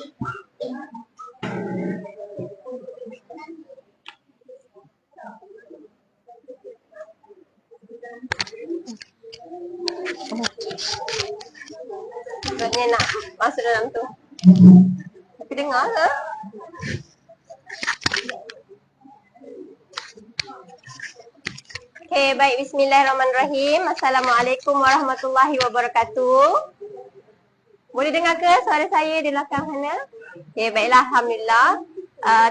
Sebenarnya nak masuk dalam tu. Tapi dengar ke? Okay, baik. Bismillahirrahmanirrahim. Assalamualaikum warahmatullahi wabarakatuh. Boleh dengar ke suara saya di belakang sana? Okay, baiklah. Alhamdulillah.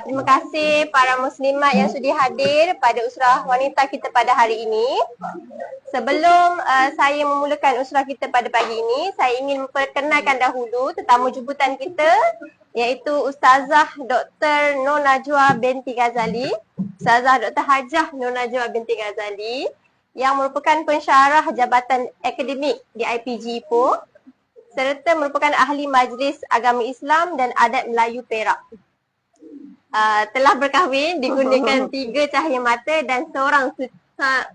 Terima kasih para muslimat yang sudi hadir pada usrah wanita kita pada hari ini. Sebelum saya memulakan usrah kita pada pagi ini, saya ingin memperkenalkan dahulu tetamu jemputan kita, iaitu Ustazah Dr. Nur Najwa binti Ghazali, Ustazah Dr. Hajah Nur Najwa binti Ghazali, yang merupakan pensyarah Jabatan Akademik di IPG Ipoh, serta merupakan ahli Majlis Agama Islam dan Adat Melayu Perak. Telah berkahwin, dikurniakan 3 cahaya mata dan seorang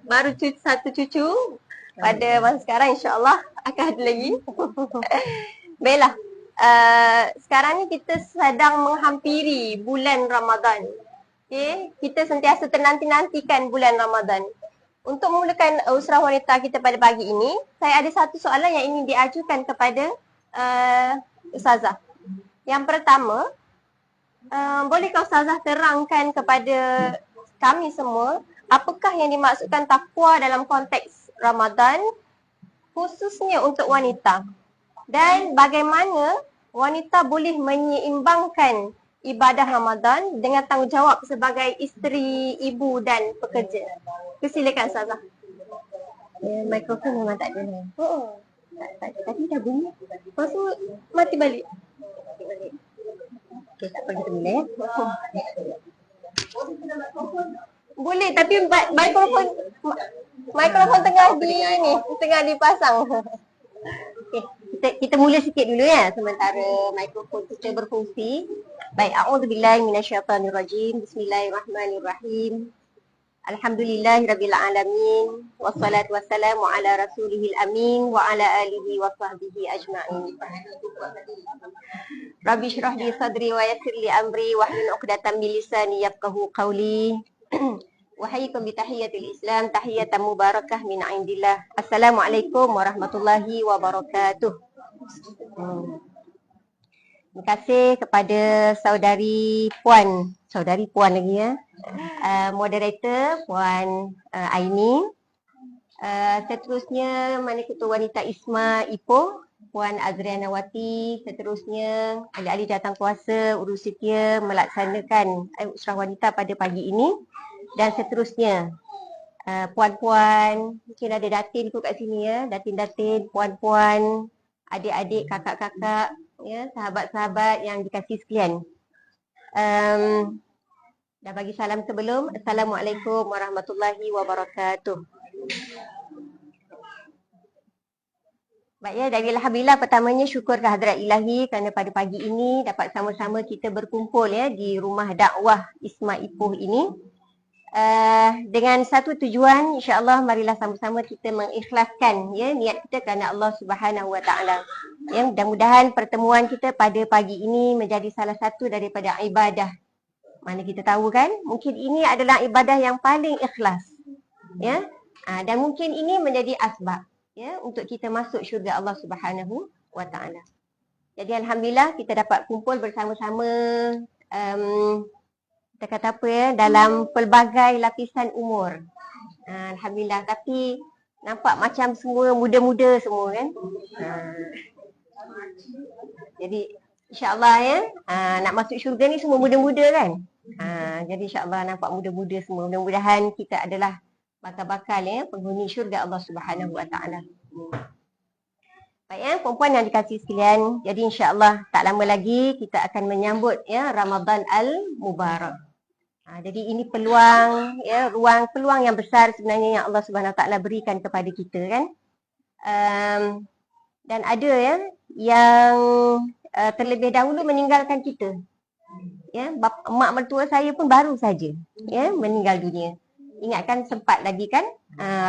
baru satu cucu pada masa sekarang, insyaAllah akan ada lagi. Baiklah, sekarang ni kita sedang menghampiri bulan Ramadan. Okay? Kita sentiasa ternanti-nantikan bulan Ramadan. Untuk memulakan usrah wanita kita pada pagi ini, saya ada satu soalan yang ingin diajukan kepada Ustazah. Yang pertama, bolehkah Ustazah terangkan kepada kami semua apakah yang dimaksudkan takwa dalam konteks Ramadan, khususnya untuk wanita, dan bagaimana wanita boleh menyeimbangkan ibadah Ramadan dengan tanggungjawab sebagai isteri, ibu dan pekerja. Silakan Ustazah. Mikrofon memang tak ada. Tadi dah bunyi. Lepas tu mati balik. Okay, tak apa, kita mula ya. Boleh, tapi mikrofon tengah dipasang. Okay, kita mula sikit dulu ya, sementara mikrofon kita berfungsi. Baik, a'udzubillahi minasyaitonirrajim. Bismillahirrahmanirrahim. Alhamdulillahirabbil alamin, wassalatu wassalamu ala rasulihil amin wa ala alihi wa sahbihi ajma'in. Rabbi shrah li sadri wa yassir li amri wahlul 'uqdatam min lisani yafqahu qawli. Wahayyikum bi tahiyyatil Islam, tahiyatan mubarakah min 'indillah. Assalamualaikum warahmatullahi wabarakatuh. Terima kasih kepada saudari Puan lagi ya, moderator Puan Aini. Seterusnya Mana Ketua Wanita ISMA Ipoh Puan Azrianawati. Seterusnya ahli-ahli jawatankuasa urus setia melaksanakan usrah wanita pada pagi ini. Dan seterusnya puan-puan, mungkin ada datin tu kat sini ya, datin-datin, puan-puan, adik-adik, kakak-kakak, ya, sahabat-sahabat yang dikasihi sekalian. Dah bagi salam sebelum. Assalamualaikum warahmatullahi wabarakatuh. Baik ya, dari alhamdulillah pertamanya syukur kehadrat ilahi kerana pada pagi ini dapat sama-sama kita berkumpul ya di rumah dakwah ISMA Ipoh ini. Dengan satu tujuan, insya-Allah marilah sama-sama kita mengikhlaskan ya niat kita kerana Allah Subhanahu Wa Taala. Ya, mudah-mudahan pertemuan kita pada pagi ini menjadi salah satu daripada ibadah. Mana kita tahu kan, mungkin ini adalah ibadah yang paling ikhlas. Ya. Dan mungkin ini menjadi asbab ya untuk kita masuk syurga Allah Subhanahu Wa Taala. Jadi alhamdulillah kita dapat kumpul bersama-sama kita kata apa ya, dalam pelbagai lapisan umur. Alhamdulillah, tapi nampak macam semua muda-muda semua kan. Jadi insya-Allah ya, nak masuk syurga ni semua muda-muda kan. Jadi insya-Allah nampak muda-muda semua. Mudah-mudahan kita adalah bakal-bakal ya penghuni syurga Allah Subhanahu Wa Taala. Baik ya, perempuan yang dikasihi sekalian. Jadi insya-Allah tak lama lagi kita akan menyambut ya Ramadan Al-Mubarak. Jadi ini peluang ya, peluang yang besar sebenarnya yang Allah Subhanahu Wa Taala berikan kepada kita kan. Dan ada ya yang terlebih dahulu meninggalkan kita. Ya, mak mertua saya pun baru saja ya meninggal dunia. Ingatkan sempat lagi kan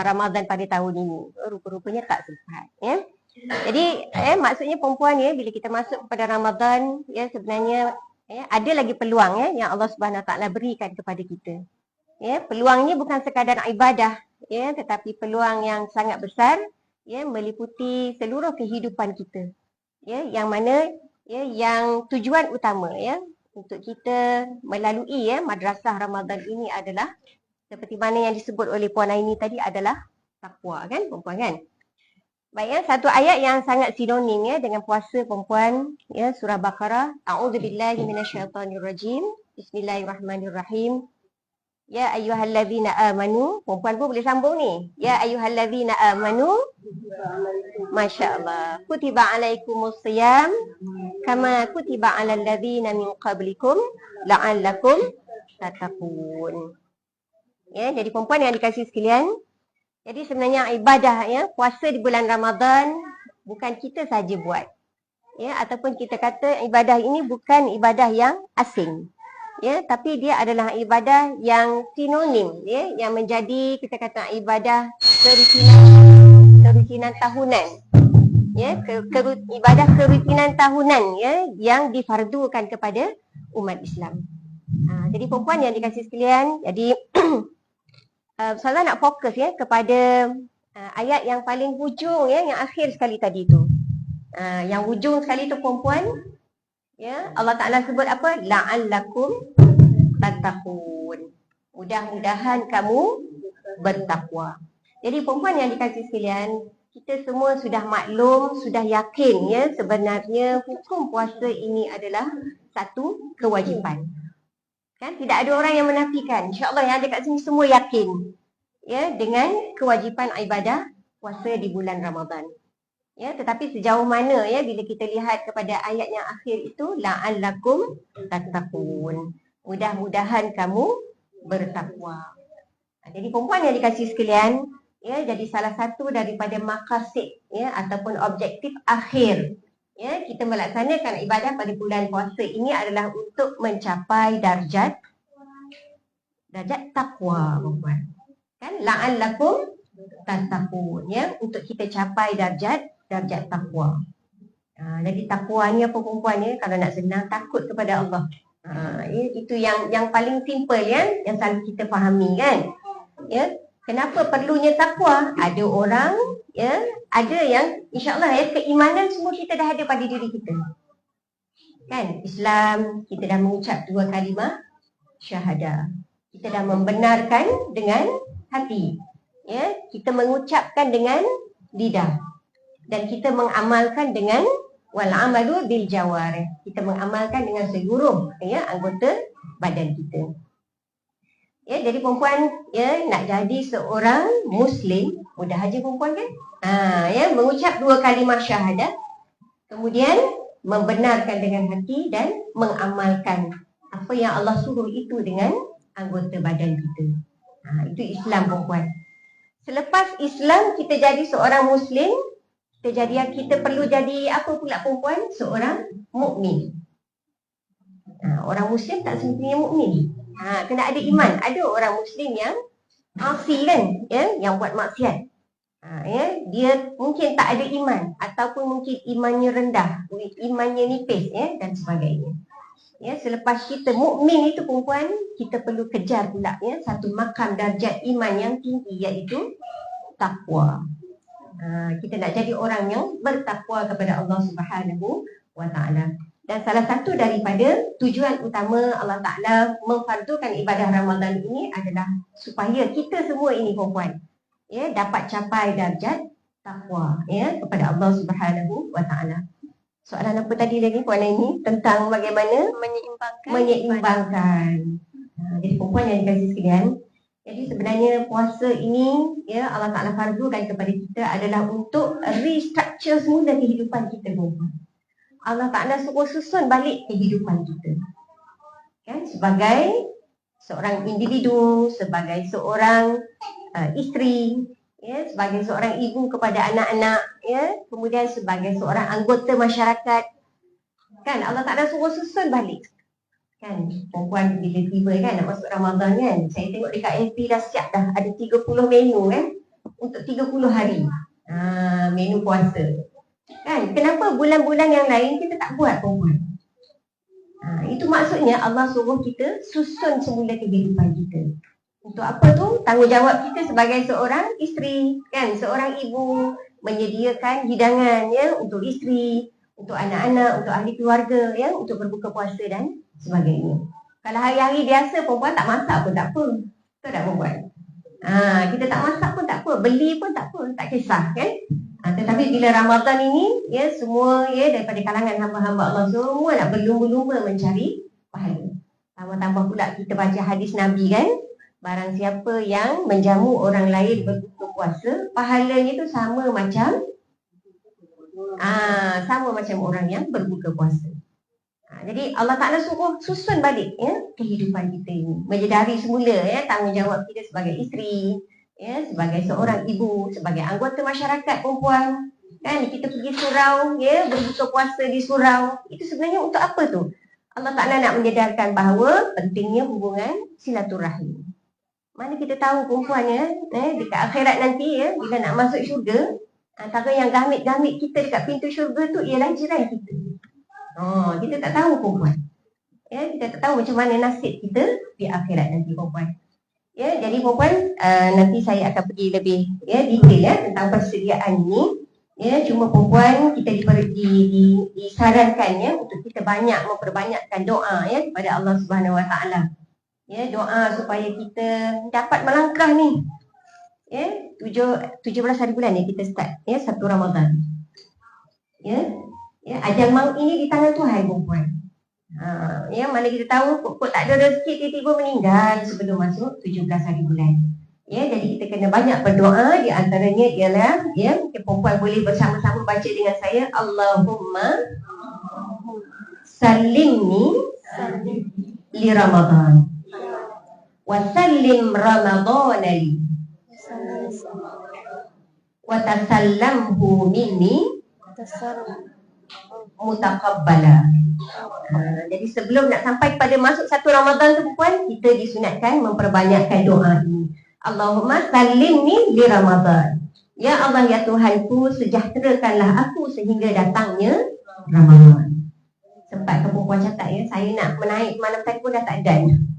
Ramadan pada tahun ini. Rupa-rupanya tak sempat ya. Jadi maksudnya perempuan bila kita masuk kepada Ramadan sebenarnya ada lagi peluang yang Allah Subhanahu Wa Taala berikan kepada kita. Peluang ini bukan sekadar ibadah tetapi peluang yang sangat besar meliputi seluruh kehidupan kita. Yang mana yang tujuan utama untuk kita melalui madrasah Ramadan ini adalah seperti mana yang disebut oleh Puan Aini tadi adalah takwa kan perempuan kan. Baik satu ayat yang sangat sinonim dengan puasa perempuan surah Baqarah. A'udzubillahi minasyaitonirrajim. Bismillahirrahmanirrahim. Ya ayyuhallazina amanu, perempuan pun boleh sambung ni. Ya ayyuhallazina amanu, masya-Allah. Kutiba alaikumus shiyam kama kutiba alal ladzina min qablikum la'allakum tattaqun. Jadi perempuan yang dikasihi sekalian, jadi sebenarnya ibadah puasa di bulan Ramadan bukan kita saja buat. Ataupun kita kata ibadah ini bukan ibadah yang asing. Tapi dia adalah ibadah yang sinonim yang menjadi kita kata ibadah kerutinan tahunan. Ibadah kerutinan tahunan yang difardukan kepada umat Islam. Jadi perempuan yang dikasihi sekalian, jadi saya nak fokus kepada ayat yang paling hujung yang akhir sekali tadi tu. Yang hujung sekali tu perempuan Allah Ta'ala sebut apa? La'allakum tattaqun. Mudah-mudahan kamu bertakwa. Jadi perempuan yang dikasihi sekalian, kita semua sudah maklum, sudah yakin sebenarnya hukum puasa ini adalah satu kewajipan. Kan tidak ada orang yang menafikan. InsyaAllah yang ada kat sini semua yakin dengan kewajipan ibadah puasa di bulan Ramadan. Tetapi sejauh mana bila kita lihat kepada ayat yang akhir itu la'allakum tattaqun. Mudah-mudahan kamu bertakwa. Jadi perempuan yang dikasihi sekalian, jadi salah satu daripada maqasid ataupun objektif akhir kita melaksanakan ibadah pada bulan puasa ini adalah untuk mencapai darjat takwa perempuan. Kan la'allakum tattaqun untuk kita capai darjat takwa. Jadi takwa ni apa perempuan kalau nak senang takut kepada Allah. Itu yang paling simple yang selalu kita fahami kan. Kenapa perlunya takwa? Ada orang ada yang insya-Allah keimanan semua kita dah ada pada diri kita. Kan Islam kita dah mengucap 2 kalimah syahadah. Kita dah membenarkan dengan hati. Kita mengucapkan dengan lidah. Dan kita mengamalkan dengan wal amalu bil jawarih. Kita mengamalkan dengan seluruh anggota badan kita. Jadi perempuan nak jadi seorang muslim, mudah aja perempuan kan? Mengucap 2 kalimah syahadah, kemudian membenarkan dengan hati dan mengamalkan apa yang Allah suruh itu dengan anggota badan kita. Itu Islam perempuan. Selepas Islam kita jadi seorang muslim, kita perlu jadi apa pula perempuan? Seorang mukmin. Orang muslim tak semestinya mukmin. Kena ada iman. Ada orang muslim yang asi kan, yang buat maksiat. Dia mungkin tak ada iman ataupun mungkin imannya rendah, imannya nipis dan sebagainya. Selepas kita mukmin itu perempuan, kita perlu kejar pula satu makam darjat iman yang tinggi, iaitu takwa. Kita nak jadi orang yang bertakwa kepada Allah Subhanahu Wa Taala. Dan salah satu daripada tujuan utama Allah Ta'ala memfardukan ibadah Ramadan ini adalah supaya kita semua ini perempuan dapat capai darjat takwa kepada Allah Subhanahu Wa Ta'ala. Soalan apa tadi lagi Puan Aini? Tentang bagaimana menyeimbangkan. Jadi perempuan yang dikasihi sekalian, jadi sebenarnya puasa ini Allah Ta'ala fardukan kepada kita adalah untuk restructure semula kehidupan kita perempuan. Allah Ta'ala suruh susun balik kehidupan kita. Kan? Sebagai seorang individu, sebagai seorang isteri, sebagai seorang ibu kepada anak-anak, kemudian sebagai seorang anggota masyarakat. Kan? Allah Ta'ala suruh susun balik. Kan? Perempuan bila tiba kan nak masuk Ramadan kan, saya tengok dekat FB dah siap dah ada 30 menu kan untuk 30 hari. Menu puasa. Kan? Kenapa bulan-bulan yang lain kita tak buat perempuan? Itu maksudnya Allah suruh kita susun semula kehidupan kita. Untuk apa tu? Tanggungjawab kita sebagai seorang isteri, kan? Seorang ibu, menyediakan hidangan ya untuk isteri, untuk anak-anak, untuk ahli keluarga ya, untuk berbuka puasa dan sebagainya. Kalau hari-hari biasa perempuan tak masak pun tak apa. Betul tak perempuan? Kita tak masak pun tak apa, beli pun tak apa, tak kisah kan? Tetapi bila Ramadan ini ya, semua ya daripada kalangan hamba-hamba Allah semua nak berlumba-lumba mencari pahala. Tambah-tambah pula kita baca hadis Nabi kan, barang siapa yang menjamu orang lain berbuka puasa, pahalanya tu sama macam orang yang berbuka puasa. Jadi Allah Ta'ala suruh susun balik ya kehidupan kita ini, menyedari semula ya tanggungjawab kita sebagai isteri, ya, sebagai seorang ibu, sebagai anggota masyarakat perempuan. Kan kita pergi surau ya, berbuka puasa di surau. Itu sebenarnya untuk apa tu? Allah Ta'ala nak menyedarkan bahawa pentingnya hubungan silaturahim. Mana kita tahu perempuan ya, dekat akhirat nanti ya, bila nak masuk syurga, antara yang gamit-gamit kita dekat pintu syurga tu ialah jiran kita. Kita tak tahu perempuan. Ya, kita tak tahu macam mana nasib kita di akhirat nanti perempuan. Ya, jadi perempuan nanti saya akan pergi lebih ya detail ya tentang persediaan ini. Ya, cuma perempuan kita disarankan ya untuk kita memperbanyakkan doa ya kepada Allah Subhanahu Wa Taala. Ya, doa supaya kita dapat melangkah ni. Ya, 17 hari bulan ya kita start ya 1 Ramadan. Ya, ajal maut ini di tangan Tuhan perempuan. Ya, mana kita tahu kok tak ada rezeki tiba-tiba meninggal sebelum masuk 17 hari bulan. Ya, jadi kita kena banyak berdoa, di antaranya ialah ya, perempuan boleh bersama-sama baca dengan saya, Allahumma sallimni li Ramadan wa sallim Ramadan li wa tasallamhu minni mutaqabbala. Jadi sebelum nak sampai kepada masuk 1 Ramadan tu perempuan, kita disunatkan memperbanyakkan doa ini. Allahumma sallimni li Ramadan. Ya Allah ya Tuhanku, sejahterakanlah aku sehingga datangnya Ramadan. Sempat ke perempuan catat ya, saya nak menaik malam tadi pun dah tak dan.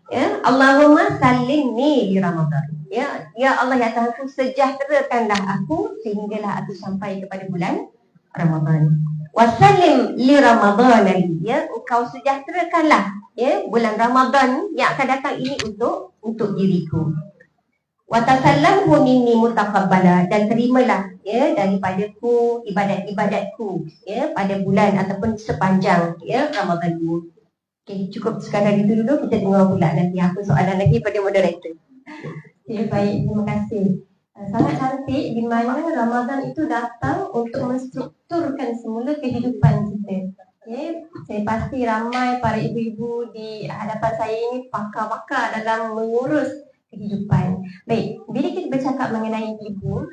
Ya, Allahumma sallimni li Ramadan. Ya Allah ya Tuhanku, sejahterakanlah aku sehinggalah aku sampai kepada bulan Ramadan. Wasallim li Ramadan, ya, engkau sejahterakanlah ya bulan Ramadan yang akan datang ini untuk diriku. Wa tasallamhu minni mutaqabbala, dan terimalah ya daripadaku ibadat-ibadatku ya pada bulan ataupun sepanjang ya Ramadan ini. Okey, cukup sekadar itu dulu, kita dengar pula nanti apa soalan lagi pada moderator. Ya, baik, terima kasih. Sangat cantik di mana Ramadan itu datang untuk menstrukturkan semula kehidupan kita. Okay. Saya pasti ramai para ibu-ibu di hadapan saya ini pakar-pakar dalam mengurus kehidupan. Baik, bila kita bercakap mengenai ibu,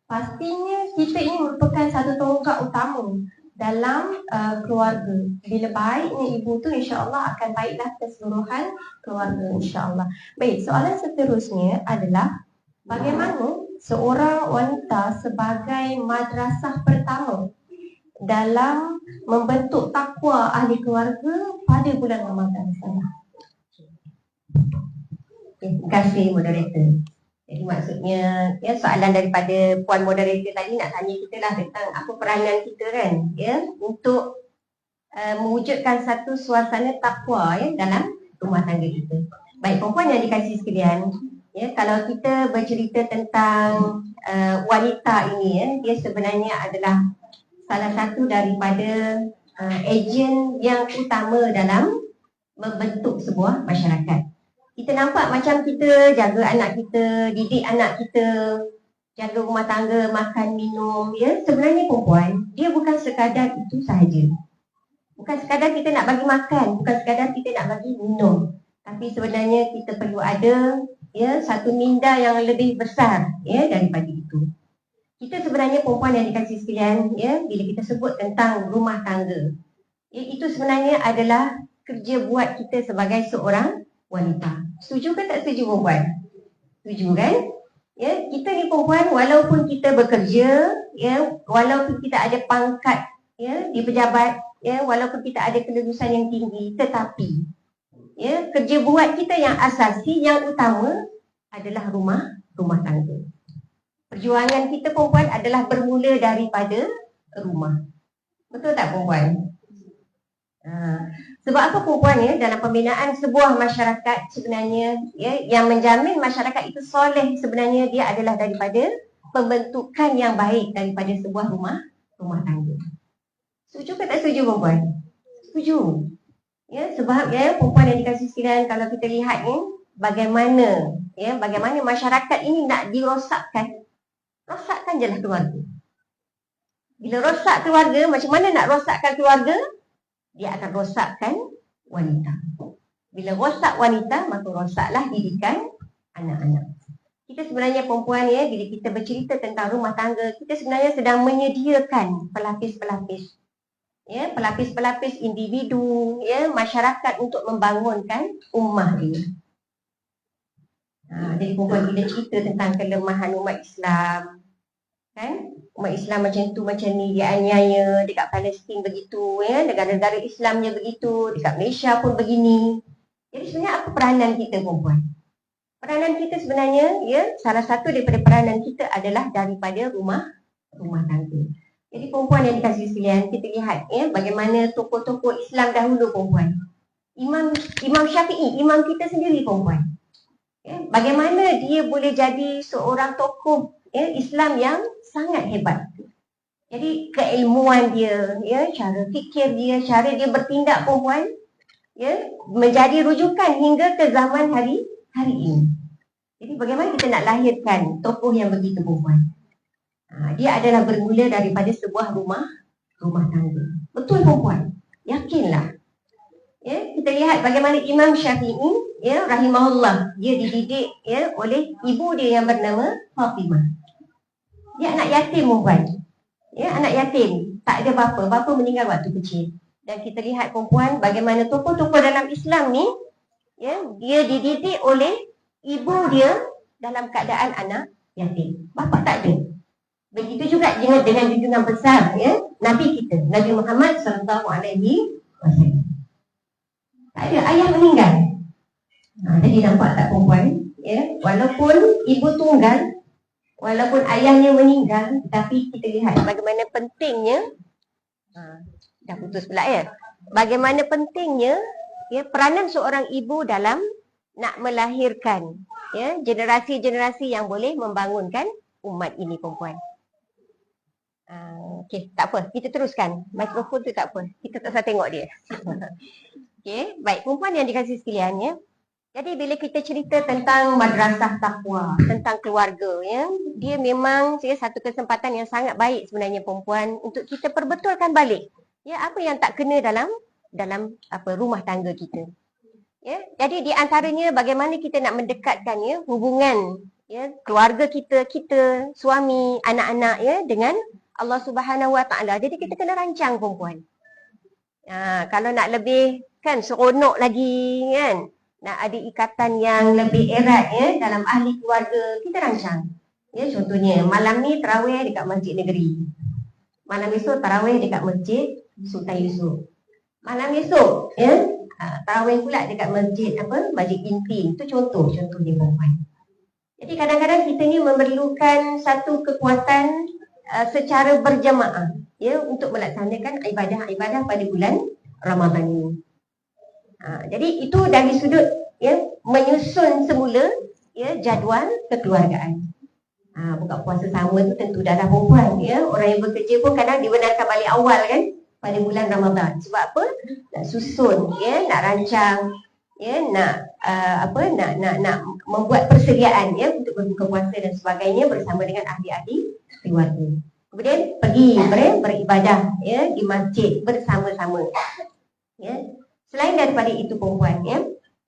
pastinya kita ini merupakan satu tonggak utama dalam keluarga. Bila baiknya ibu tu, insya-Allah akan baiklah keseluruhan keluarga, insya-Allah. Baik, soalan seterusnya adalah bagaimana seorang wanita sebagai madrasah pertama dalam membentuk takwa ahli keluarga pada bulan Ramadan sana. Terima kasih moderator. Jadi maksudnya ya, soalan daripada puan moderator tadi nak tanya kita lah tentang apa peranan kita kan ya untuk mewujudkan satu suasana takwa ya dalam rumah tangga kita. Baik perempuan yang dikasihi sekalian, ya, kalau kita bercerita tentang wanita ini ya, dia sebenarnya adalah salah satu daripada ejen yang utama dalam membentuk sebuah masyarakat. Kita nampak macam kita jaga anak kita, didik anak kita, jaga rumah tangga, makan, minum ya. Sebenarnya perempuan, dia bukan sekadar itu sahaja. Bukan sekadar kita nak bagi makan, bukan sekadar kita nak bagi minum, tapi sebenarnya kita perlu ada ya satu minda yang lebih besar ya daripada itu. Kita sebenarnya perempuan yang dikasihi sekalian ya, bila kita sebut tentang rumah tangga ya, itu sebenarnya adalah kerja buat kita sebagai seorang wanita. Setuju ke tak setuju perempuan? Setuju kan? Ya, kita ni perempuan walaupun kita bekerja, ya, walaupun kita ada pangkat ya di pejabat, ya, walaupun kita ada kelulusan yang tinggi, tetapi ya, kerja buat kita yang asasi, yang utama adalah rumah tangga. Perjuangan kita perempuan adalah bermula daripada rumah. Betul tak perempuan? Sebab apa perempuan ya, dalam pembinaan sebuah masyarakat sebenarnya ya, yang menjamin masyarakat itu soleh sebenarnya dia adalah daripada pembentukan yang baik daripada sebuah rumah tangga. Setuju ke tak setuju perempuan? Setuju. Ya, sebab ya perempuan yang dikasih sekalian, kalau kita lihat ni bagaimana masyarakat ini nak dirosakkan. Rosakkan je lah keluarga. Bila rosak keluarga, macam mana nak rosakkan keluarga? Dia akan rosakkan wanita. Bila rosak wanita, maka rosaklah didikan anak-anak. Kita sebenarnya perempuan ya, bila kita bercerita tentang rumah tangga, kita sebenarnya sedang menyediakan pelapis-pelapis. Ya, pelapis-pelapis individu, ya, masyarakat untuk membangunkan ummah ini. Jadi perempuan bila cerita tentang kelemahan umat Islam, kan? Umat Islam macam tu, macam ni, dia aniaya dekat Palestin begitu, ya, negara-negara Islamnya begitu, dekat Malaysia pun begini. Jadi sebenarnya apa peranan kita perempuan? Peranan kita sebenarnya, ya, salah satu daripada peranan kita adalah daripada rumah tangga. Jadi perempuan yang dikasihi sekalian, kita lihat ya bagaimana tokoh-tokoh Islam dahulu perempuan. Imam Syafi'i, imam kita sendiri perempuan. Ya, bagaimana dia boleh jadi seorang tokoh ya, Islam yang sangat hebat. Jadi keilmuan dia, ya, cara fikir dia, cara dia bertindak perempuan, ya, menjadi rujukan hingga ke zaman hari ini. Jadi bagaimana kita nak lahirkan tokoh yang begitu perempuan? Dia adalah bermula daripada sebuah rumah tangga. Betul perempuan? Yakinlah. Ya, kita lihat bagaimana Imam Syafi'i, ya, rahimahullah, dia dididik ya oleh ibu dia yang bernama Fatimah. Dia anak yatim perempuan. Ya, anak yatim, tak ada bapa. Bapa meninggal waktu kecil. Dan kita lihat perempuan bagaimana tokoh-tokoh dalam Islam ni, ya, dia dididik oleh ibu dia dalam keadaan anak yatim. Bapa tak ada. Begitu juga dengan junjungan besar ya Nabi kita, Nabi Muhammad sallallahu alaihi wasallam. Tak ada, ayah meninggal. Jadi nampak tak perempuan, ya, walaupun ibu tunggal, walaupun ayahnya meninggal, tapi kita lihat bagaimana pentingnya dah putus pula ya. Bagaimana pentingnya ya peranan seorang ibu dalam nak melahirkan ya generasi-generasi yang boleh membangunkan umat ini perempuan. Okey, tak apa, kita teruskan. Mikrofon tu tak apa. Kita tak usah tengok dia. Okey, baik perempuan yang dikasihi sekalian ya. Jadi bila kita cerita tentang madrasah takwa, tentang keluarga ya, dia memang satu kesempatan yang sangat baik sebenarnya perempuan untuk kita perbetulkan balik. Ya, apa yang tak kena dalam rumah tangga kita. Ya, jadi di antaranya bagaimana kita nak mendekatkan ya hubungan ya keluarga kita, suami, anak-anak ya dengan Allah Subhanahu Wa Taala. Jadi kita kena rancang perempuan. Kalau nak lebih kan seronok lagi kan, nak ada ikatan yang lebih erat ya dalam ahli keluarga, kita rancang. Ya, contohnya malam ni tarawih dekat Masjid Negeri. Malam esok tarawih dekat Masjid Sultan Yusof. Malam esok ya tarawih pula dekat Masjid Masjid Intin. Itu contohnya perempuan. Jadi kadang-kadang kita ni memerlukan satu kekuatan secara berjamaah ya untuk melaksanakan ibadah-ibadah pada bulan Ramadan ini. Jadi itu dari sudut ya menyusun semula ya jadual kekeluargaan. Buka puasa sama tu tentu darah perempuan ya. Orang yang bekerja pun kadang dibenarkan balik awal kan pada bulan Ramadan. Sebab apa? Nak susun ya, nak rancang ya, nak membuat persediaan ya untuk berbuka puasa dan sebagainya bersama dengan ahli-ahli keluarga. Kemudian pergi beribadah ya di masjid bersama-sama. Ya. Selain daripada itu perempuan ya,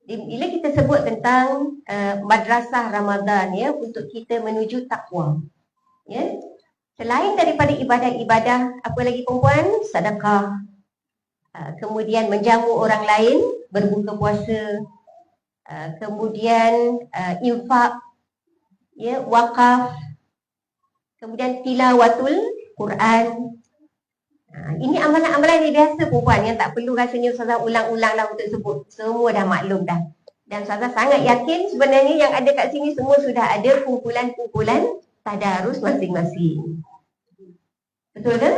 bila kita sebut tentang madrasah Ramadan ya untuk kita menuju takwa. Ya. Selain daripada ibadah-ibadah, apa lagi perempuan? Sedekah. Kemudian menjamu orang lain, berbuka puasa. Kemudian infak. ya, wakaf, kemudian tilawatul Quran. Ini amalan-amalan yang biasa perempuan yang tak perlu rasanya Ustazah ulang-ulang lah untuk sebut. Semua dah maklum dah. Dan Ustazah sangat yakin sebenarnya yang ada kat sini semua sudah ada kumpulan-kumpulan tadarus masing-masing. Betul ke?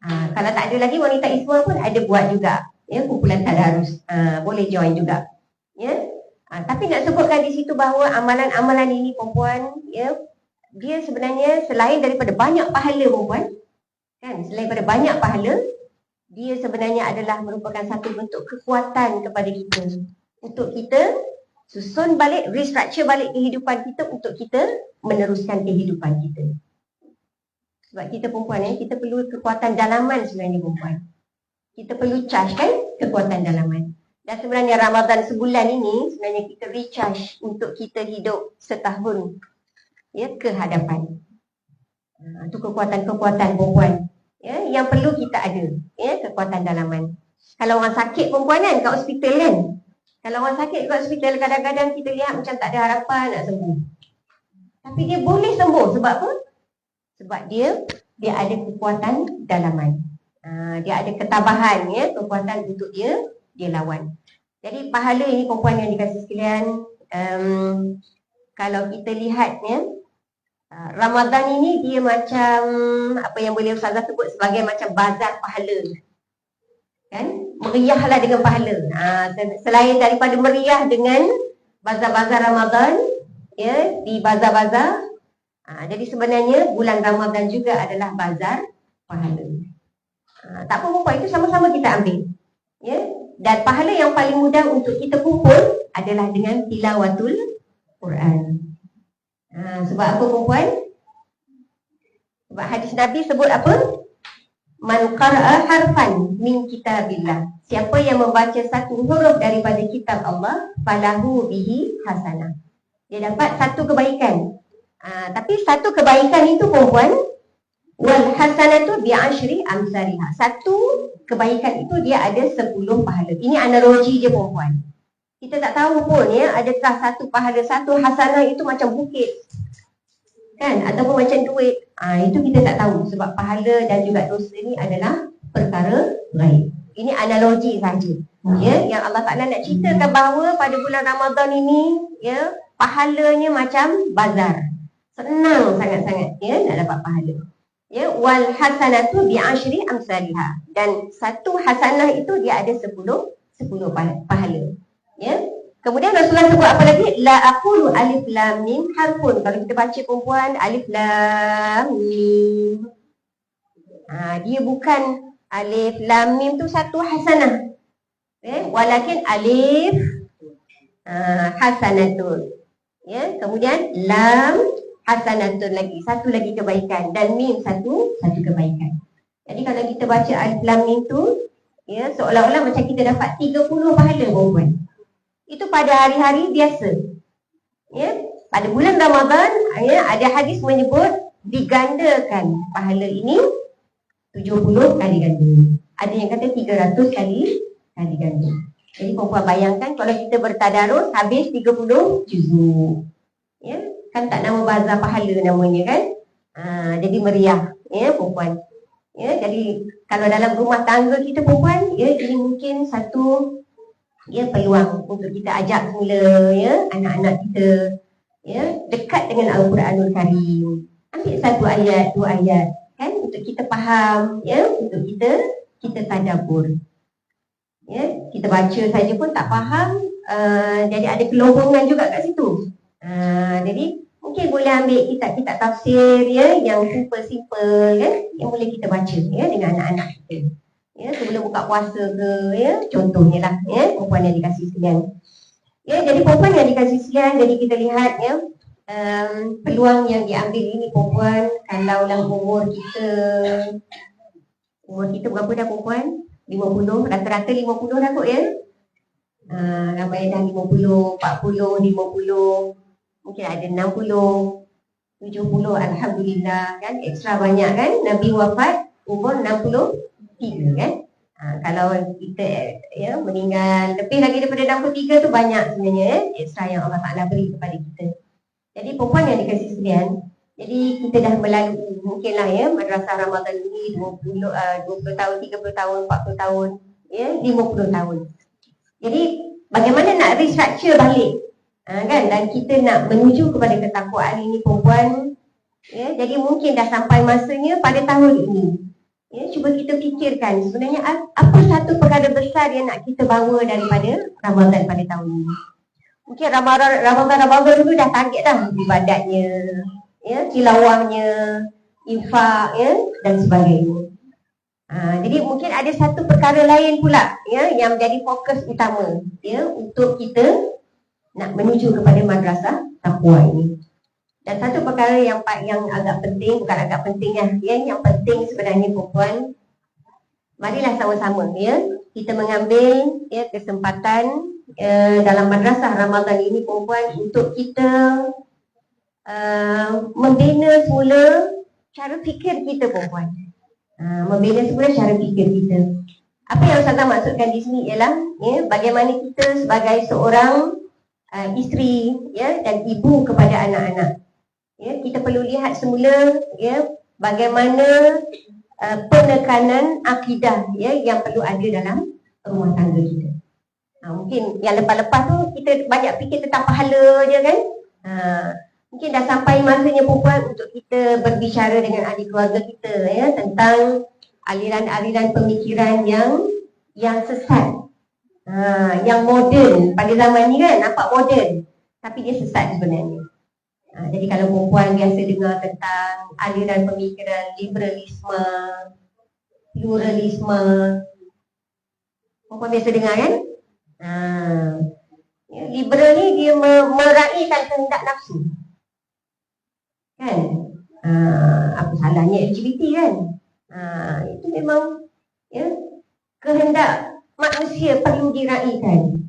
Kalau tak ada lagi wanita Isma pun ada buat juga, ya, kumpulan tadarus. Boleh join juga. Ya. Tapi nak sebutkan di situ bahawa amalan-amalan ini perempuan, ya, dia sebenarnya selain daripada banyak pahala perempuan, kan, selain daripada banyak pahala, dia sebenarnya adalah merupakan satu bentuk kekuatan kepada kita untuk kita susun balik, restructure balik kehidupan kita untuk kita meneruskan kehidupan kita. Sebab kita perempuan, kita perlu kekuatan dalaman sebenarnya perempuan. Kita perlu charge kan kekuatan dalaman. Dan sebenarnya Ramadan sebulan ini sebenarnya kita recharge untuk kita hidup setahun, ya, ke hadapan. Itu kekuatan-kekuatan perempuan, ya, yang perlu kita ada, ya, kekuatan dalaman. Kalau orang sakit perempuan kan kat hospital kan. Kalau orang sakit kat hospital kadang-kadang kita lihat macam tak ada harapan nak sembuh. Tapi dia boleh sembuh sebab apa? Sebab dia ada kekuatan dalaman. Dia ada ketabahan, ya, kekuatan untuk dia lawan. Jadi pahala ini perempuan yang dikasih sekalian, kalau kita lihat, ya, Ramadan ini dia macam apa yang boleh Ustazah sebut sebagai macam bazar pahala. Kan? Meriahlah dengan pahala. Selain daripada meriah dengan bazar-bazar Ramadan, ya, di bazar-bazar, jadi sebenarnya bulan Ramadan juga adalah bazar pahala. Tak apa perempuan, itu sama-sama kita ambil, ya. Dan pahala yang paling mudah untuk kita kumpul adalah dengan tilawatul Quran. Sebab apa perempuan? Sebab hadis Nabi sebut apa? Man qara'a harfan min kitabillah. Siapa yang membaca satu huruf daripada kitab Allah, falahu bihi hasanah. Dia dapat satu kebaikan. Tapi satu kebaikan itu perempuan, wal hasanatu bi'ashri amsalihha. Satu kebaikan itu dia ada 10 pahala. Ini analogi je perempuan. Kita tak tahu pun, ya, adakah satu pahala, satu hasanah itu macam bukit, kan, ataupun macam duit. Itu kita tak tahu sebab pahala dan juga dosa ini adalah perkara gaib. Ini analogi saja, ya, yang Allah Ta'ala nak ceritakan bahawa pada bulan Ramadan ini, ya, pahalanya macam bazar. Senang sangat-sangat, ya, nak dapat pahala. Ya, wal hasanatu bi'ashri amsalihha. Dan satu hasanah itu dia ada 10 pahala. Ya. Kemudian Rasulullah sebut apa lagi? La aqulu alif lam mim harfun. Kalau kita baca perempuan, alif lam mim. Dia bukan alif lam mim tu satu hasanah. Walakin alif hasanatun. Ya, kemudian lam hasanatun lagi, satu lagi kebaikan, dan mim satu kebaikan. Jadi kalau kita baca alif lam mim tu, ya, seolah-olah macam kita dapat 30 pahala perempuan. Itu pada hari-hari biasa. Ya, pada bulan Ramadan, ya, ada hadis menyebut digandakan pahala ini 70 kali ganda. Ada yang kata 300 kali ganda. Jadi perempuan bayangkan kalau kita bertadarus habis 30 juzuk. Ya, kan tak nama bazar pahala namanya kan. Jadi meriah, ya, perempuan. Ya, jadi kalau dalam rumah tangga kita perempuan, ya, ini mungkin satu, ya, peluang untuk kita ajak semula, ya, anak-anak kita, ya, dekat dengan Al-Quranul Karim. Ambil satu ayat, dua ayat, kan, untuk kita faham, ya, untuk kita tadabbur. Ya, kita baca saja pun tak faham, jadi ada kelompongan juga kat situ. Jadi mungkin boleh ambil kitab-kitab tafsir, ya, yang simple-simple, kan, yang boleh kita baca, ya, dengan anak-anak kita. Ya, sebelum buka puasa ke, ya, contohnya lah, ya, perempuan yang dikasih sekalian. Ya, jadi perempuan yang dikasih sekalian, jadi kita lihat, ya, peluang yang diambil ini perempuan, kalau dalam umur kita berapa dah perempuan? 50, rata-rata 50 dah kot, ya. Ramai dah 50, 40, 50, mungkin ada 60, 70, Alhamdulillah, kan, ekstra banyak, kan. Nabi wafat umur 63, kan. Kalau kita, ya, meninggal lebih lagi daripada 63 tu banyak sebenarnya, ya, ekstra yang Allah Ta'ala beri kepada kita. Jadi perempuan yang dikasih sekalian, jadi kita dah melalui mungkinlah ya madrasah Ramadan ini 20 tahun, 30 tahun, 40 tahun, ya 50 tahun. Jadi bagaimana nak restructure balik, kan, dan kita nak menuju kepada ketakwaan ini perempuan, ya, jadi mungkin dah sampai masanya pada tahun ini. Ya, cuba kita fikirkan sebenarnya apa satu perkara besar yang nak kita bawa daripada Ramadan pada tahun ini. Mungkin Ramadan dulu dah target dah ibadatnya, ya, tilawahnya, infak, ya, dan sebagainya. Jadi mungkin ada satu perkara lain pula, ya, yang menjadi fokus utama, ya, untuk kita nak menuju kepada madrasah takwa ini. Dan satu perkara yang agak penting, bukan agak penting ya, yang penting sebenarnya perempuan, marilah sama-sama ya kita mengambil ya kesempatan dalam madrasah Ramadan ini perempuan untuk kita membina semula cara fikir kita perempuan. Membina semula cara fikir kita. Apa yang Ustazah maksudkan di sini ialah ya, bagaimana kita sebagai seorang isteri ya dan ibu kepada anak-anak. Ya, kita perlu lihat semula ya bagaimana penekanan akidah ya yang perlu ada dalam rumah tangga kita. Mungkin yang lepas-lepas tu kita banyak fikir tentang pahala je kan. Mungkin dah sampai masanya perempuan untuk kita berbicara dengan ahli keluarga kita ya tentang aliran-aliran pemikiran yang sesat. Yang moden pada zaman ni kan nampak moden tapi dia sesat sebenarnya. Jadi kalau perempuan biasa dengar tentang aliran pemikiran liberalisme, pluralisme, perempuan biasa dengar kan? Ya, liberal ni dia meraihkan kehendak nafsu, kan? Apa salahnya LGBT kan? Itu memang ya kehendak manusia perlu diraihkan.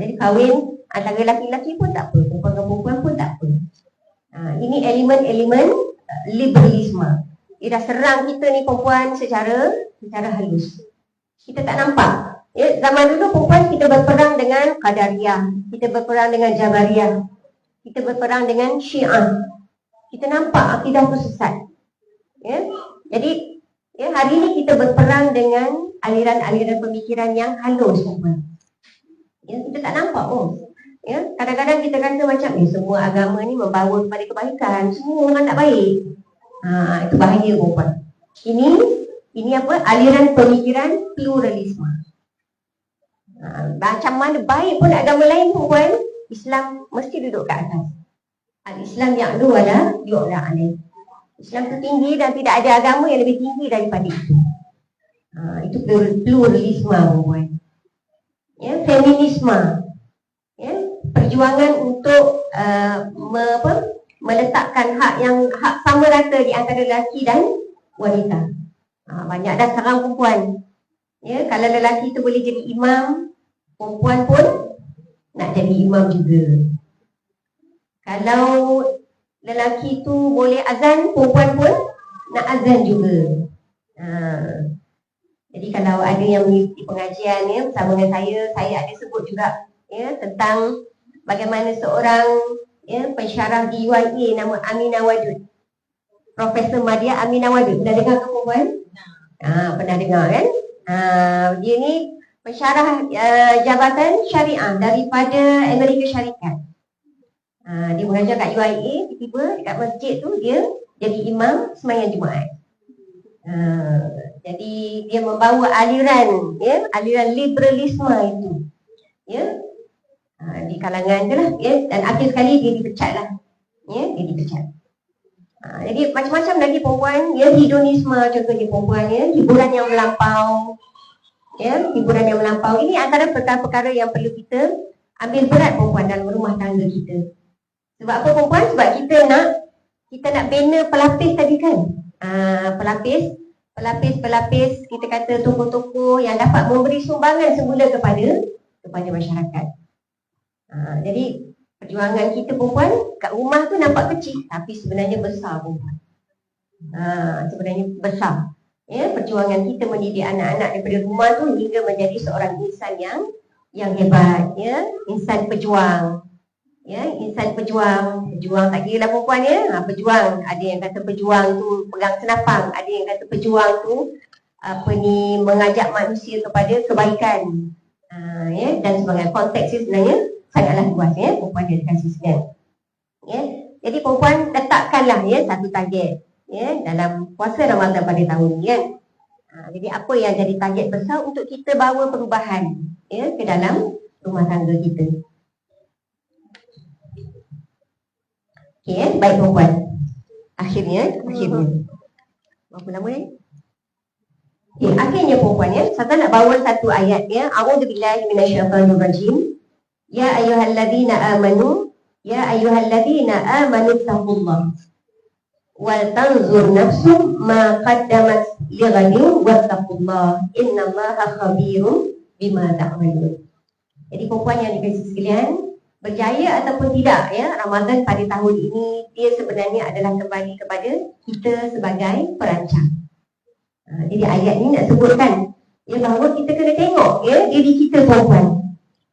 Jadi kahwin antara lelaki-lelaki pun tak apa, perempuan dengan perempuan pun tak apa. Ini elemen-elemen liberalisme. Dia dah serang kita ni perempuan secara halus. Kita tak nampak. Ya, zaman dulu perempuan kita berperang dengan Qadariyah, kita berperang dengan Jabariyah, kita berperang dengan Syiah. Kita nampak akidah tu sesat. Ya, jadi ya, hari ini kita berperang dengan aliran-aliran pemikiran yang halus perempuan. Ya, kita tak nampak Ya, kadang-kadang kita kata macam semua agama ni membawa kepada kebaikan, semua orang tak baik. Itu bahaya perempuan. Ini apa? Aliran pemikiran pluralisme. Macam mana baik pun agama lain perempuan, Islam mesti duduk kat atas. Al-Islam ya'lu wa la yu'la alaih. Islam tu tinggi dan tidak ada agama yang lebih tinggi daripada itu. Itu pluralisme perempuan. Ya, feminisme. Ya, perjuangan untuk meletakkan hak sama rata di antara lelaki dan wanita. Banyak dah sekarang perempuan. Ya, kalau lelaki tu boleh jadi imam, perempuan pun nak jadi imam juga. Kalau lelaki tu boleh azan, perempuan pun nak azan juga. Jadi kalau ada yang mengikuti pengajian ya bersama dengan saya ada sebut juga ya tentang bagaimana seorang ya pensyarah di UIA nama Aminah Wadud, Profesor Madia Aminah Wadud. Pernah dengar ke perempuan? Pernah dengar kan? Dia ni pensyarah jabatan syariah daripada Amerika Syarikat. Dia mengajar kat UIA, tiba-tiba dekat masjid tu dia jadi imam sembahyang Jumaat. Jadi dia membawa aliran liberalisme itu ya di kalangan tu lah ya, dan akhir sekali dia dipecat lah ya, dia dipecat. Jadi macam-macam lagi perempuan ya, hedonisme contohnya perempuan ya, hiburan yang melampau ya, hiburan yang melampau ini antara perkara-perkara yang perlu kita ambil berat perempuan dalam rumah tangga kita. Sebab apa perempuan? Sebab kita nak bina pelapis tadi kan. Pelapis kita kata tokoh-tokoh yang dapat memberi sumbangan semula kepada masyarakat. Jadi perjuangan kita perempuan kat rumah tu nampak kecil tapi sebenarnya besar perempuan. Sebenarnya besar. Ya, perjuangan kita mendidik anak-anak daripada rumah tu hingga menjadi seorang insan yang hebat ya, insan pejuang. Ya, insan pejuang, pejuang tak kira lah perempuan ya. Pejuang, ada yang kata pejuang tu pegang senapang, ada yang kata pejuang tu mengajak manusia kepada kebaikan. Ya, dan sebagainya. Konteks dia sebenarnya sangatlah luas ya, perempuan dia dikasih sekian. Ya, jadi perempuan letakkanlah ya satu target ya dalam puasa Ramadan pada tahun ni kan. Jadi apa yang jadi target besar untuk kita bawa perubahan ya ke dalam rumah tangga kita. Okey, baik perempuan. Akhirnya. Berapa lama ni? Okey, akhirnya perempuan ya. Saya nak bawa satu ayat ya. A'udzubillahi minasyaitonirrajim. Ya ayyuhalladzina amanu, ya ayyuhalladzina amanu taqullah. Wal tanzur nafsum ma qaddamat lighadin wattaqullah. Innallaha khabirum bima ta'malun. Jadi perempuan yang dikasihi sekalian, berjaya ataupun tidak ya, Ramadan pada tahun ini dia sebenarnya adalah kembali kepada kita sebagai perancang. Jadi ayat ni nak sebutkan ya bahawa kita kena tengok ya diri kita perempuan.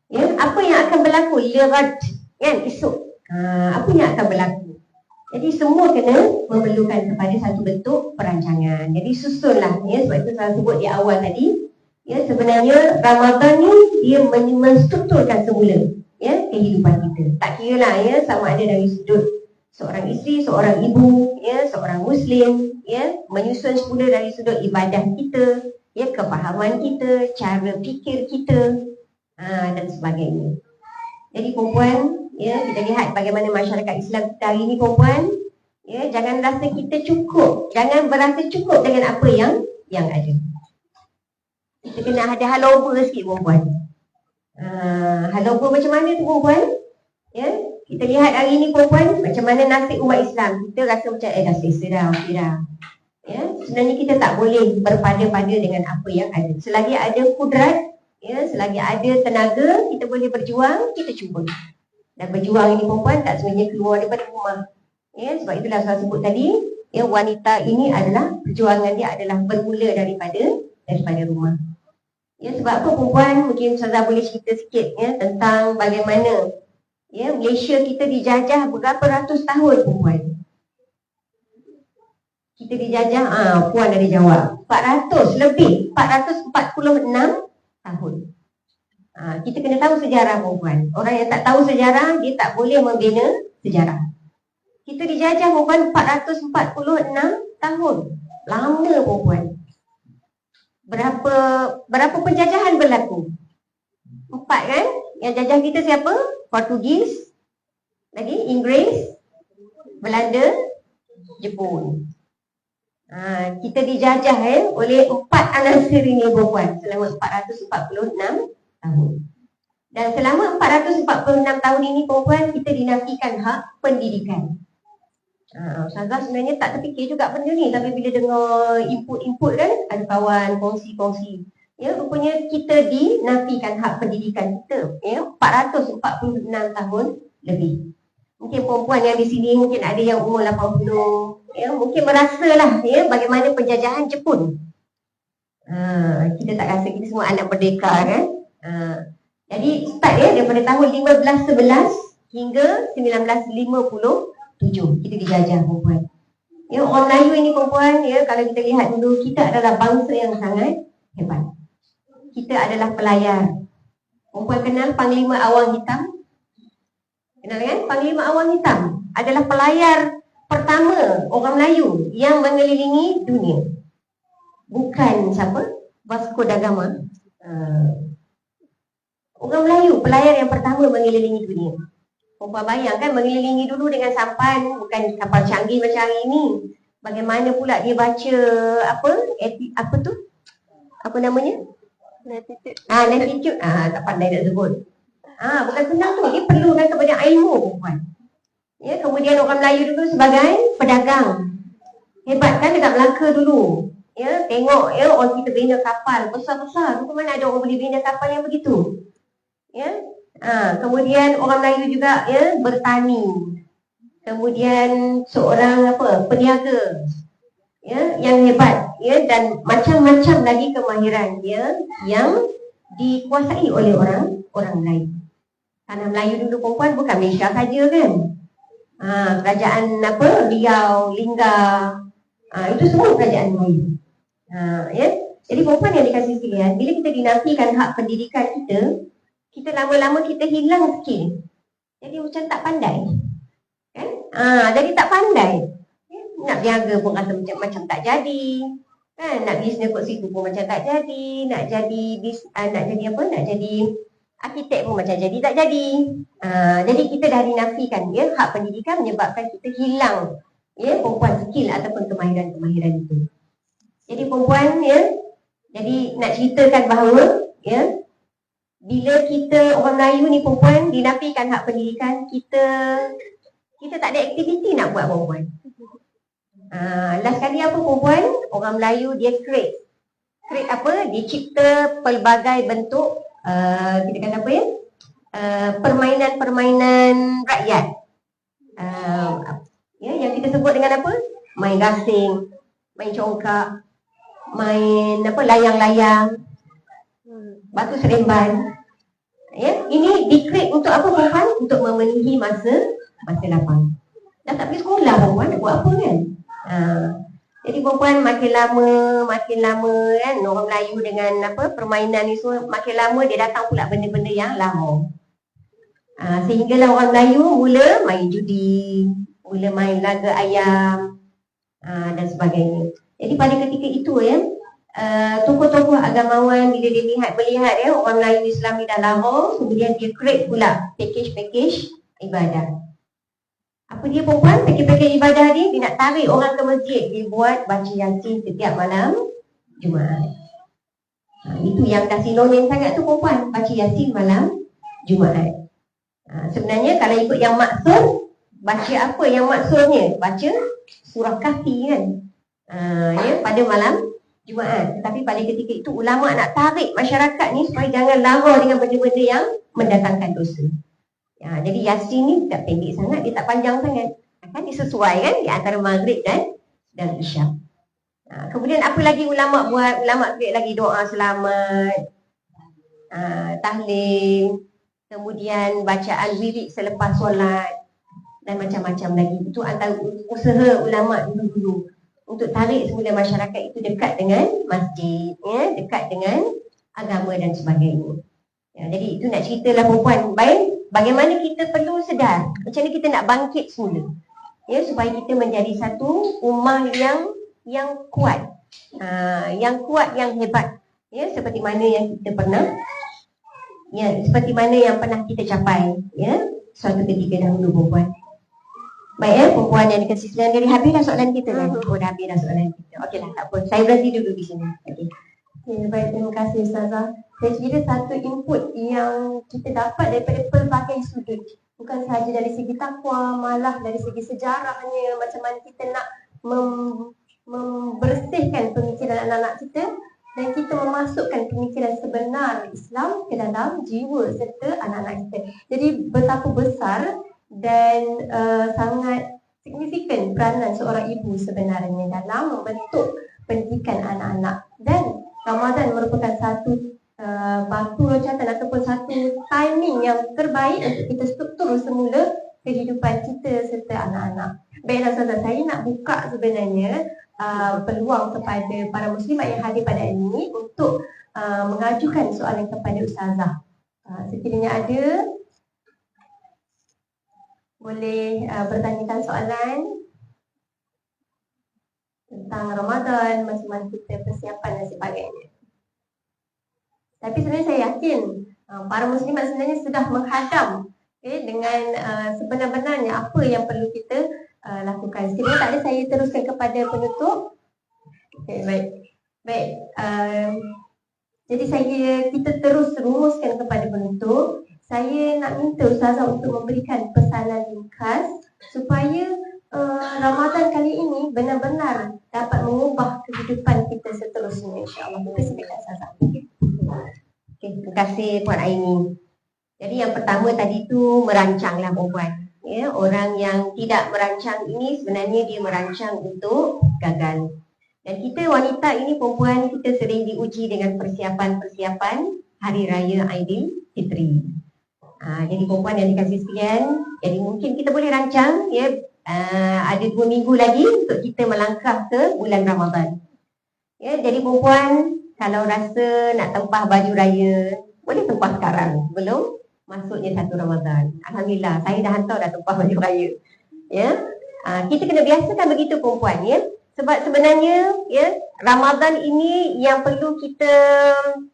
Ya, apa yang akan berlaku lirat kan esok. Apa yang akan berlaku. Jadi semua kena memerlukan kepada satu bentuk perancangan. Jadi susunlah ya, sebab itu saya sebut di awal tadi ya, sebenarnya Ramadan ni dia menstrukturkan semula ya kehidupan kita. Tak kira lah ya sama ada dari sudut seorang isteri, seorang ibu, ya, seorang muslim, ya, menyusun semula dari sudut ibadah kita, ya, kefahaman kita, cara fikir kita, dan sebagainya. Jadi perempuan, ya, kita lihat bagaimana masyarakat Islam kita hari ini perempuan, ya, jangan rasa kita cukup, jangan berasa cukup dengan apa yang ada. Kita kena ada haloba sikit perempuan. Haloba macam mana tu perempuan? Ya, kita lihat hari ini perempuan macam mana nasib umat Islam. Kita rasa macam dah selesa dah, okey dah. Ya, sebenarnya kita tak boleh berpada-pada dengan apa yang ada. Selagi ada kudrat, ya, selagi ada tenaga, kita boleh berjuang, kita cuba. Dan berjuang ini perempuan tak sebenarnya keluar daripada rumah. Ya, sebab itulah saya sebut tadi, ya, wanita ini adalah perjuangan dia adalah bermula daripada rumah. Ya, sebab apa perempuan, mungkin Ustazah boleh cerita sikit ya tentang bagaimana ya Malaysia kita dijajah berapa ratus tahun perempuan. Kita dijajah, puan ada jawab 400 lebih, 446 tahun. Kita kena tahu sejarah perempuan. Orang yang tak tahu sejarah, dia tak boleh membina sejarah. Kita dijajah perempuan 446 tahun. Lama perempuan. Berapa penjajahan berlaku? 4 kan? Yang jajah kita siapa? Portugis, lagi Inggeris, Belanda, Jepun. Kita dijajah oleh 4 anasir ini perempuan selama 446 tahun. Dan selama 446 tahun ini perempuan kita dinafikan hak pendidikan. Ustazah sebenarnya tak terfikir juga benda ni, tapi bila dengar input-input kan, ada kawan kongsi-kongsi. Ya, rupanya kita dinafikan hak pendidikan kita. Ya, 446 tahun lebih. Mungkin perempuan yang di sini mungkin ada yang umur 80, ya, mungkin merasalah ya bagaimana penjajahan Jepun. Kita tak rasa kita semua anak merdeka kan. Jadi start ya daripada tahun 1511 hingga 1957 kita dijajah perempuan. Ya, orang Melayu ini perempuan ya, kalau kita lihat dulu kita adalah bangsa yang sangat hebat. Kita adalah pelayar. Perempuan kenal Panglima Awang Hitam? Kenal kan? Panglima Awang Hitam adalah pelayar pertama orang Melayu yang mengelilingi dunia. Bukan siapa? Vasco da Gama. Orang Melayu, pelayar yang pertama mengelilingi dunia. Perempuan bayangkan mengelilingi dulu dengan sampan, bukan kapal canggih macam hari ini. Bagaimana pula dia baca apa tu? Apa namanya? Latitude. Latitude. Tak pandai nak sebut. Bukan senang tu. Dia perlukan kepada ilmu perempuan. Ya, kemudian orang Melayu dulu sebagai pedagang. Hebat kan dekat Melaka dulu. Ya, tengok ya orang kita bina kapal besar-besar. Dulu mana ada orang boleh bina kapal yang begitu. Ya. Kemudian orang Melayu juga ya bertani. Kemudian seorang peniaga. Ya, yang hebat ya, dan macam-macam lagi kemahiran ya yang dikuasai oleh orang Melayu. Tanah Melayu dulu perempuan bukan Malaysia saja kan. Kerajaan apa, Riau, Linggar, itu semua kerajaan Melayu. Ya. Jadi perempuan yang dikasih pilihan, bila kita dinafikan hak pendidikan kita lama-lama kita hilang skill. Jadi macam tak pandai. Kan? Jadi tak pandai. Ya. Nak berniaga pun rasa macam tak jadi. Kan? Nak bisnes kat situ pun macam tak jadi. Nak jadi nak jadi arkitek pun macam jadi tak jadi. Jadi kita dah dinafikan ya, hak pendidikan menyebabkan kita hilang ya perempuan skill ataupun kemahiran-kemahiran itu. Jadi perempuan ya, jadi nak ceritakan bahawa ya, bila kita orang Melayu ni perempuan dinafikan hak pendidikan, kita tak ada aktiviti nak buat perempuan. Last kali apa perempuan? Orang Melayu dia create apa? Dia cipta pelbagai bentuk kita kata apa ya? Permainan-permainan rakyat. Ya, yang kita sebut dengan apa? Main gasing, main congkak, main apa? Layang-layang, batu seremban. Ya, ini di-create untuk apa perempuan? Untuk memenuhi masa lapang. Dah tak pergi sekolah perempuan nak buat apa kan? Jadi perempuan makin lama kan, orang Melayu dengan apa permainan ni semua, makin lama dia datang pula benda-benda yang lama. Sehinggalah orang Melayu mula main judi, mula main laga ayam dan sebagainya. Jadi pada ketika itu ya, tokoh-tokoh agamawan bila dia melihat ya orang Melayu Islam ni dah lama, kemudian dia create pula package ibadah. Apa dia perempuan? Package ibadah dia nak tarik orang ke masjid. Dia buat baca Yasin setiap malam Jumaat. Itu yang dah sinonim sangat tu perempuan, baca Yasin malam Jumaat. Sebenarnya kalau ikut yang maksud, baca apa yang maksudnya? Baca surah Kahfi kan, ya, pada malam Jumaat. Tetapi pada ketika itu ulama nak tarik masyarakat ni supaya jangan lama dengan benda-benda yang mendatangkan dosa. Jadi Yasin ni tak pendek sangat, dia tak panjang sangat. Kan disesuaikan di antara Maghrib dan Isyak. Kemudian apa lagi ulama buat? Ulama create lagi doa selamat, tahlil, kemudian bacaan wirid selepas solat dan macam-macam lagi. Itu antara usaha ulama dulu-dulu untuk tarik semula masyarakat itu dekat dengan masjid, ya, dekat dengan agama dan sebagainya. Jadi itu nak ceritalah perempuan. Baik, bagaimana kita perlu sedar macam mana kita nak bangkit semula, ya, supaya kita menjadi satu ummah yang kuat, yang hebat, ya, seperti mana yang kita pernah, ya, seperti mana yang pernah kita capai, ya, suatu ketika dahulu perempuan. Baik ya, perempuan yang dikasih selain dari habislah soalan kita kan? Oh, dah habis dah soalan kita. Okeylah, tak apa. Saya berhenti dulu di sini. Okey. Okay, baik, terima kasih Ustazah. Saya kira satu input yang kita dapat daripada pelbagai sudut, bukan sahaja dari segi takwa, malah dari segi sejarahnya, macam mana kita nak membersihkan pemikiran anak-anak kita dan kita memasukkan pemikiran sebenar Islam ke dalam jiwa serta anak-anak kita. Jadi betapa besar dan sangat signifikan peranan seorang ibu sebenarnya dalam membentuk pendidikan anak-anak. Dan Ramadan merupakan satu batu loncatan ataupun satu timing yang terbaik untuk kita struktur semula kehidupan kita serta anak-anak. Baiklah Ustazah, saya nak buka sebenarnya peluang kepada para muslimat yang hadir pada hari ini untuk mengajukan soalan kepada Ustazah. Sekiranya ada, boleh bertanyakan soalan tentang Ramadan, macam-mana kita persiapan dan sebagainya. Tapi sebenarnya saya yakin para muslimat sebenarnya sudah menghadam, okay, dengan sebenar-benarnya apa yang perlu kita lakukan. Sekiranya tak ada, saya teruskan kepada penutup. Okay, baik. Jadi kita terus rumuskan kepada penutup. Saya nak minta Ustazah untuk memberikan pesanan ringkas supaya Ramadan kali ini benar-benar dapat mengubah kehidupan kita seterusnya, insya-Allah. Kita silakan Ustazah. Okay, terima kasih Puan Aini. Jadi yang pertama tadi tu merancanglah perempuan. Ya, orang yang tidak merancang ini sebenarnya dia merancang untuk gagal. Dan kita wanita ini, perempuan, kita sering diuji dengan persiapan-persiapan Hari Raya Aidilfitri. Jadi perempuan yang dikasih sekalian, jadi mungkin kita boleh rancang ya, ada 2 minggu lagi untuk kita melangkah ke bulan Ramadan. Ya, jadi perempuan kalau rasa nak tempah baju raya, boleh tempah sekarang sebelum masuknya satu Ramadan. Alhamdulillah, saya dah hantar dah tempah baju raya. Ya, kita kena biasakan begitu perempuan ya. Sebab sebenarnya ya, Ramadan ini yang perlu kita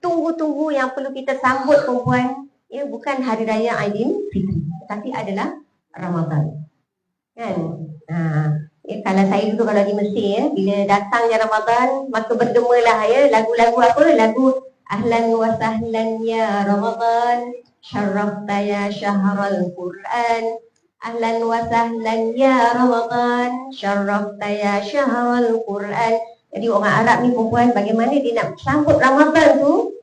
tunggu-tunggu, yang perlu kita sambut perempuan ya, bukan hari raya Aidilfitri, tapi adalah Ramadan. Kan? Ya, kalau saya dulu kalau di Mesir ya, bila datangnya Ramadan, maka bergemalah ya lagu-lagu apa? Lagu Ahlan wa sahlan ya Ramadan, syarrafta ya syahrul Quran. Ahlan wa sahlan ya Ramadan, syarrafta ya syahrul Quran. Jadi orang Arab ni perempuan, bagaimana dia nak sambut Ramadan tu?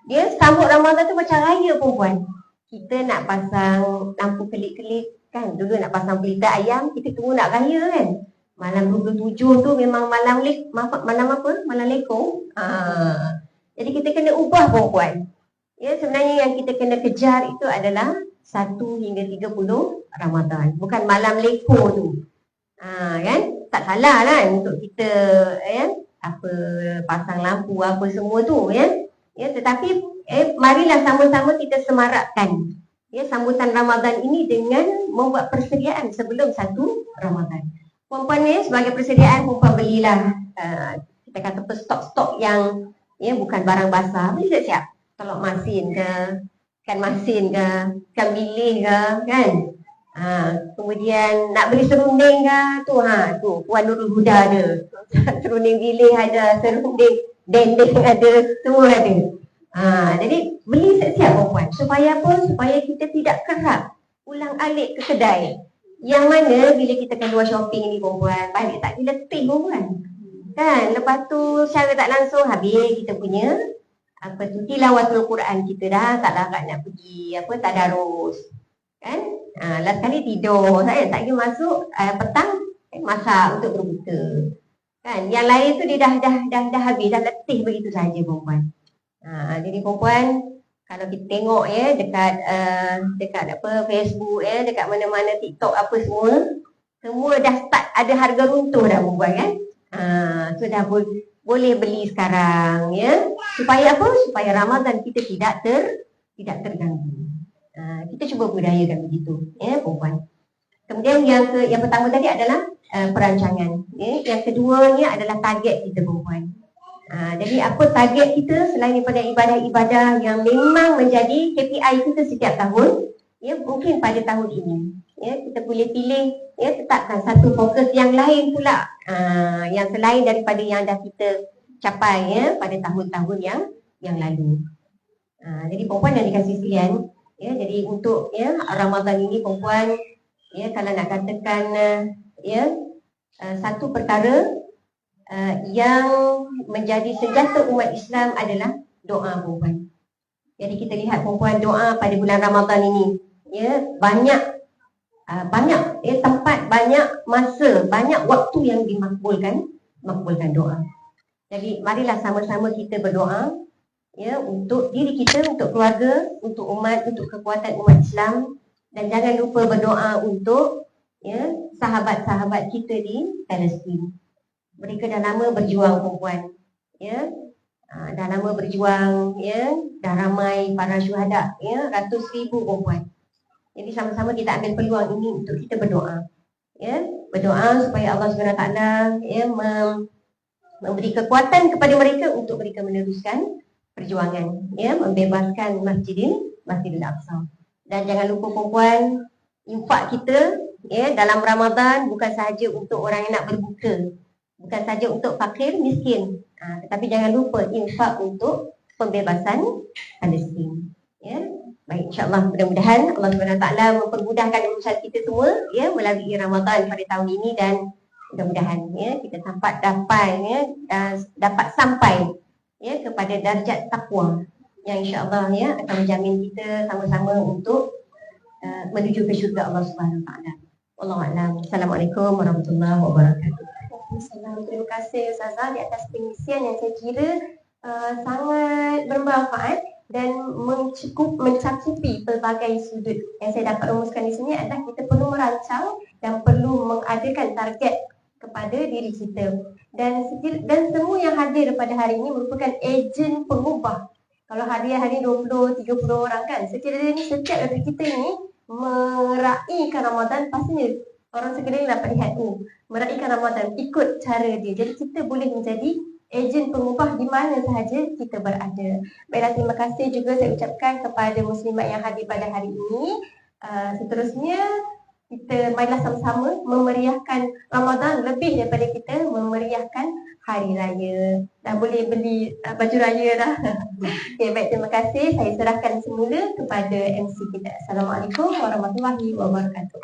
Dia sambut Ramadan tu macam raya perempuan. Kita nak pasang lampu kelip-kelip kan. Dulu nak pasang pelita ayam, kita tunggu nak raya kan. Malam 27 tu memang malam apa? Malam lekong. Jadi kita kena ubah perempuan. Ya, sebenarnya yang kita kena kejar itu adalah 1 hingga 30 Ramadan. Bukan malam lekong tu. Kan? Tak salah kan untuk kita ya, apa pasang lampu apa semua tu ya. Ya, tetapi marilah sama-sama kita semarakkan ya sambutan Ramadan ini dengan membuat persediaan sebelum 1 Ramadan. Perempuan ni sebagai persediaan, perempuan belilah kita kata stok-stok yang ya bukan barang basah, beli siap-siap. Telur masin ke, ikan masin ke, ikan bilis ke kan. Kemudian nak beli serunding ke, tu Puan Nurul Huda ada. Serunding bilis ada, serunding dendeng ada, semua ada. Jadi beli siap-siap perempuan. Supaya apa? Supaya kita tidak kerap ulang alik ke kedai. Yang mana bila kita keluar shopping ni perempuan, balik tak letih perempuan. Kan? Lepas tu secara tak langsung habis kita punya tilawatul Quran kita dah tak larat nak pergi tadarus. Kan? Last kali tidur, saya tak pergi masuk petang masak untuk berbuka. Kan? Yang lain tu dia dah habis, dah letih begitu saja perempuan. Jadi perempuan kalau kita tengok ya dekat Facebook ya, dekat mana-mana TikTok apa semua dah start ada harga runtuh dah perempuan kan. So dah boleh beli sekarang ya. Supaya apa? Supaya Ramadan kita tidak terganggu. Kita cuba budayakan begitu ya perempuan. Kemudian yang pertama tadi adalah perancangan ya. Yang keduanya adalah target kita perempuan. Jadi apa target kita selain daripada ibadah-ibadah yang memang menjadi KPI kita setiap tahun ya, mungkin pada tahun ini ya, kita boleh pilih ya, tetapkan satu fokus yang lain pula yang selain daripada yang dah kita capai ya pada tahun-tahun yang lalu. Jadi perempuan yang dikasih sekalian ya, jadi untuk ya Ramadan ini perempuan ya, kalau nak katakan ya satu perkara yang menjadi senjata umat Islam adalah doa perempuan. Jadi kita lihat perempuan doa pada bulan Ramadan ini ya, banyak ya, tempat, banyak masa, banyak waktu yang dimakbulkan doa. Jadi marilah sama-sama kita berdoa ya, untuk diri kita, untuk keluarga, untuk umat, untuk kekuatan umat Islam. Dan jangan lupa berdoa untuk ya sahabat-sahabat kita di Palestin. Mereka dah lama berjuang perempuan ya. Dah lama berjuang ya, dah ramai para syuhada ya, ratus ribu perempuan. Jadi sama-sama kita ambil peluang ini untuk kita berdoa ya, berdoa supaya Allah SWT ya memberi kekuatan kepada mereka untuk mereka meneruskan perjuangan ya, membebaskan Masjidil Aqsa. Dan jangan lupa perempuan, infak kita ya dalam Ramadan bukan sahaja untuk orang yang nak berbuka, bukan saja untuk fakir miskin, tetapi jangan lupa infak untuk pembebasan Palestin. Ya, baik, insya-Allah mudah-mudahan Allah SWT mempermudahkan urusan kita semua ya melalui Ramadan pada tahun ini, dan mudah-mudahan ya kita dapat sampai ya kepada darjat takwa yang insya-Allah ya akan menjamin kita sama-sama untuk menuju ke syurga Allah Subhanahu Wa Taala. Wallahu a'lam. Assalamualaikum warahmatullahi wabarakatuh. Terima kasih Ustazah di atas pengisian yang saya kira sangat bermanfaat dan mencakupi pelbagai sudut. Yang saya dapat rumuskan di sini adalah kita perlu merancang dan perlu mengadakan target kepada diri kita. Dan semua yang hadir pada hari ini merupakan ejen pengubah. Kalau hari 20, 30 orang kan, sekiranya setiap dari kita ini meraihkan Ramadan, pastinya orang sekeliling dapat lihat meraihkan Ramadan, ikut cara dia. Jadi kita boleh menjadi ejen pengubah di mana sahaja kita berada. Baiklah, terima kasih juga saya ucapkan kepada muslimat yang hadir pada hari ini. Seterusnya, marilah sama-sama memeriahkan Ramadan lebih daripada kita memeriahkan hari raya. Dah boleh beli baju raya dah. Okay, baik, terima kasih. Saya serahkan semula kepada MC kita. Assalamualaikum warahmatullahi wabarakatuh.